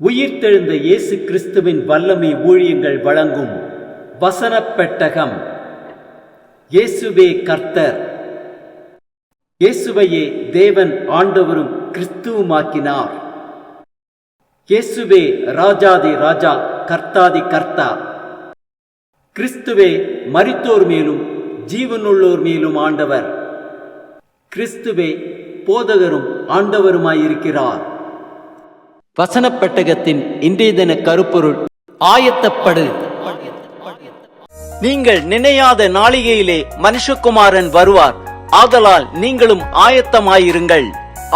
உயிர்த்தெழுந்த இயேசு கிறிஸ்துவின் வல்லமை ஊழியங்கள் வழங்கும் வசனப் பெட்டகம். இயேசுவே கர்த்தர். இயேசுவையே தேவன் ஆண்டவரும் கிறிஸ்துவுமாக்கினார். இயேசுவே ராஜாதி ராஜா, கர்த்தாதி கர்த்தா. கிறிஸ்துவே மரித்தோர் மேலும் ஜீவனுள்ளோர் மேலும் ஆண்டவர். கிறிஸ்துவே போதகரும் ஆண்டவருமாயிருக்கிறார். வசனப் பெட்டகத்தின் இன்றைய தின கருப்பொருள்: ஆயத்தப்படு. நீங்கள் நினையாத நாளிகையிலே மனுஷகுமாரன் வருவார், ஆதலால் நீங்களும் ஆயத்தமாயிருங்கள்.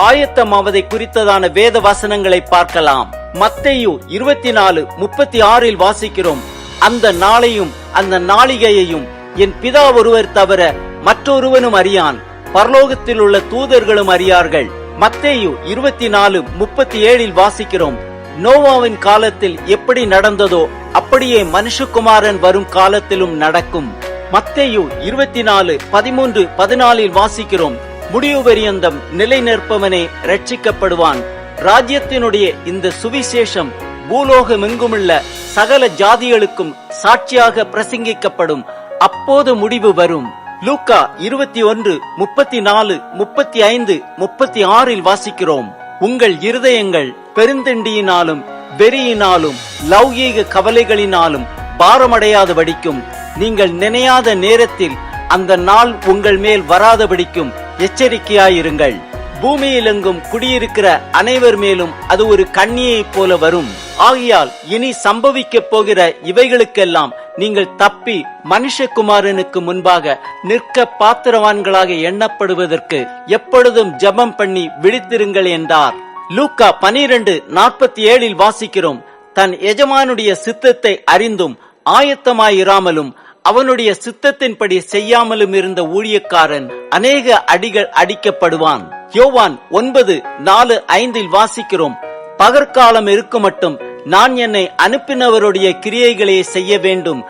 ஆயத்தமாவதை குறித்ததான வேத வசனங்களை பார்க்கலாம். மத்தேயு 24:36 வாசிக்கிறோம்: அந்த நாளையும் அந்த நாளிகையையும் என் பிதா ஒருவர் தவிர மற்றொருவனும் அறியான், பரலோகத்தில் உள்ள தூதர்களும் அறியார்கள். மத்தேயு 24:37 வாசிக்கிறோம்: நோவாவின் காலத்தில் எப்படி நடந்ததோ அப்படியே மனுஷகுமாரன் வரும் காலத்திலும் நடக்கும். மத்தேயு 24:13-14 வாசிக்கிறோம்: முடிவு பரியந்தம் நிலை நிற்பவனே ரட்சிக்கப்படுவான். ராஜ்யத்தினுடைய இந்த சுவிசேஷம் பூலோகமெங்குமுள்ள சகல ஜாதிகளுக்கும் சாட்சியாக பிரசங்கிக்கப்படும், அப்போது முடிவு வரும். லூக்கா 21:34-35-36 வாசிக்கிறோம்: உங்கள் இருதயங்கள் பெருந்திண்டியினாலும் வெறியினாலும் லௌகீக கவலைகளினாலும் பாரமடையாதபடிக்கும் நீங்கள் நினையாத நேரத்தில் அந்த நாள் உங்கள் மேல் வராதபடிக்கும் எச்சரிக்கையாயிருங்கள். பூமியிலெங்கும் குடியிருக்கிற அனைவர் மேலும் அது ஒரு கண்ணியைப் போல வரும். ஆகையால் இனி சம்பவிக்க போகிற இவைகளுக்கெல்லாம் நீங்கள் தப்பி மனுஷகுமாரனுக்கு முன்பாக நிற்க பாத்திரவான்களாக எண்ணப்படுவதற்கு எப்பொழுதும் ஜெபம் பண்ணி விழித்திருங்கள் என்றார். லூக்கா 12:47 வாசிக்கிறோம்: தன் எஜமானுடைய சித்தத்தை அறிந்தும் ஆயத்தமாயிராமலும் அவனுடைய சித்தத்தின்படி செய்யாமலும் இருந்த ஊழியக்காரன் அநேக அடிகள் அடிக்கப்படுவான். யோவான் 9:4-5 வாசிக்கிறோம்: பகற்காலம் இருக்கும் மட்டும் நான் என்னை அனுப்பினவருடைய கிரியைகளை செய்ய வேண்டும்,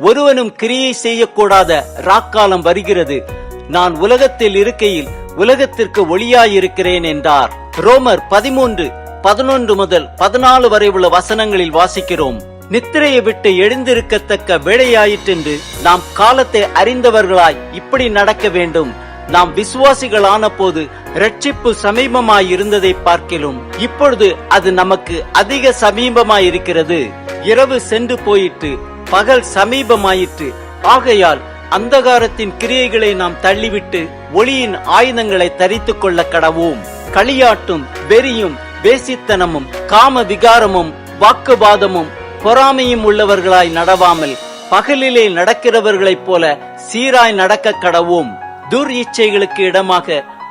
ஒருவனும் கிரியை செய்யக்கூடாத ராக்காலம் வருகிறது, நான் உலகத்தில் இருக்கையில் உலகத்திற்கு ஒளியாயிருக்கிறேன் என்றார். ரோமர் 13:11-14 வரை உள்ள வசனங்களில் வாசிக்கிறோம்: நித்திரையை விட்டு எழுந்திருக்கத்தக்க வேளையாயிற்றென்று நாம் காலத்தை அறிந்தவர்களாய் இப்படி நடக்க வேண்டும். நாம் விசுவாசிகளான போது ரட்சிப்பு சமீபமாயிருந்ததை பார்க்கிலும் இப்பொழுது அது நமக்கு அதிக சமீபமாயிருக்கிறது. இரவு சென்று போயிற்று, பகல் சமீபமாயிற்று. ஆகையால் அந்தகாரத்தின் கிரியைகளை நாம் தள்ளிவிட்டு ஒளியின் ஆயுதங்களை தரித்துக் கொள்ள கடவோம். களியாட்டும் வெறியும் வேசித்தனமும் காம விகாரமும் வாக்குவாதமும் பொறாமையும் உள்ளவர்களாய் நடவாமல் பகலிலே நடக்கிறவர்களைப் போல சீராய் நடக்க கடவோம். துர் இச்சைகளுக்கு இடமாக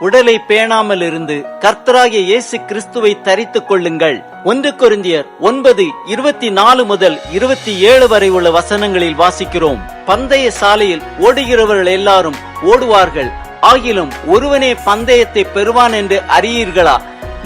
உடலை பேணாமல் இருந்து கர்த்தராகிய இயேசு கிறிஸ்துவை தரித்துக் கொள்ளுங்கள். 1 கொரிந்தியர் 9:24-27 வரை உள்ள வசனங்களில் வாசிக்கிறோம்: பந்தய சாலையில் ஓடுகிறவர்கள் எல்லாரும் ஓடுவார்கள், ஆகிலும் ஒருவனே பந்தயத்தை பெறுவான் என்று அறியீர்களா?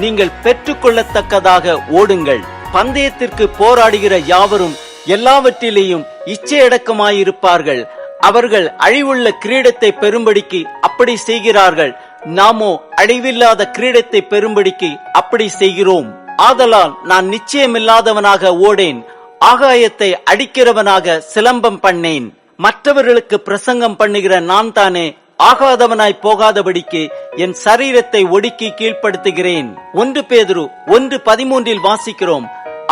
நீங்கள் பெற்றுக்கொள்ளத்தக்கதாக ஓடுங்கள். பந்தயத்திற்கு போராடுகிற யாவரும் எல்லாவற்றிலேயும் இச்சையடக்கமாயிருப்பார்கள். அவர்கள் அழிவுள்ள கிரீடத்தை பெறும்படிக்கு அப்படி செய்கிறார்கள், நாமோ அழிவில்லாத கிரீடத்தை பெறும்படிக்கு அப்படி செய்கிறோம். ஆதலால் நான் நிச்சயமில்லாதவனாக ஓடேன், ஆகாயத்தை அடிக்கிறவனாக சிலம்பம் பண்ணேன். மற்றவர்களுக்கு பிரசங்கம் பண்ணுகிற நான் தானே ஆகாதவனாய் போகாதபடிக்கு என் சரீரத்தை ஒடுக்கி கீழ்ப்படுத்துகிறேன். 1 பேதுரு 1:13 வாசிக்கிறோம்: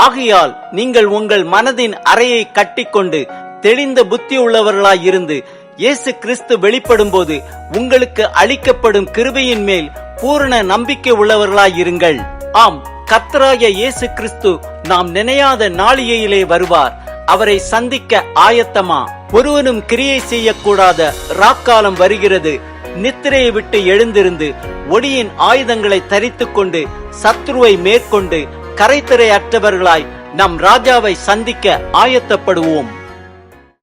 ஆகையால் நீங்கள் உங்கள் மனதின் அறையை கட்டிக்கொண்டு தெளிந்த புத்தி உள்ளவர்களாய் இருந்து இயேசு கிறிஸ்து வெளிப்படும் போது உங்களுக்கு அளிக்கப்படும் கிருபையின் மேல் பூரண நம்பிக்கை உள்ளவர்களாய் இருங்கள். ஆம், கர்த்தராகிய இயேசு கிறிஸ்து நாம் நினையாத நாளிகையிலே வருவார். அவரை சந்திக்க ஆயத்தமா? ஒருவனும் கிரியை செய்யக்கூடாத ராக்காலம் வருகிறது. நித்திரையை விட்டு எழுந்திருந்து ஒளியின் ஆயுதங்களை தரித்துக் கொண்டு சத்ருவை மேற்கொண்டு கரைத்திரை அற்றவர்களாய் நம் ராஜாவை சந்திக்க ஆயத்தப்படுவோம்.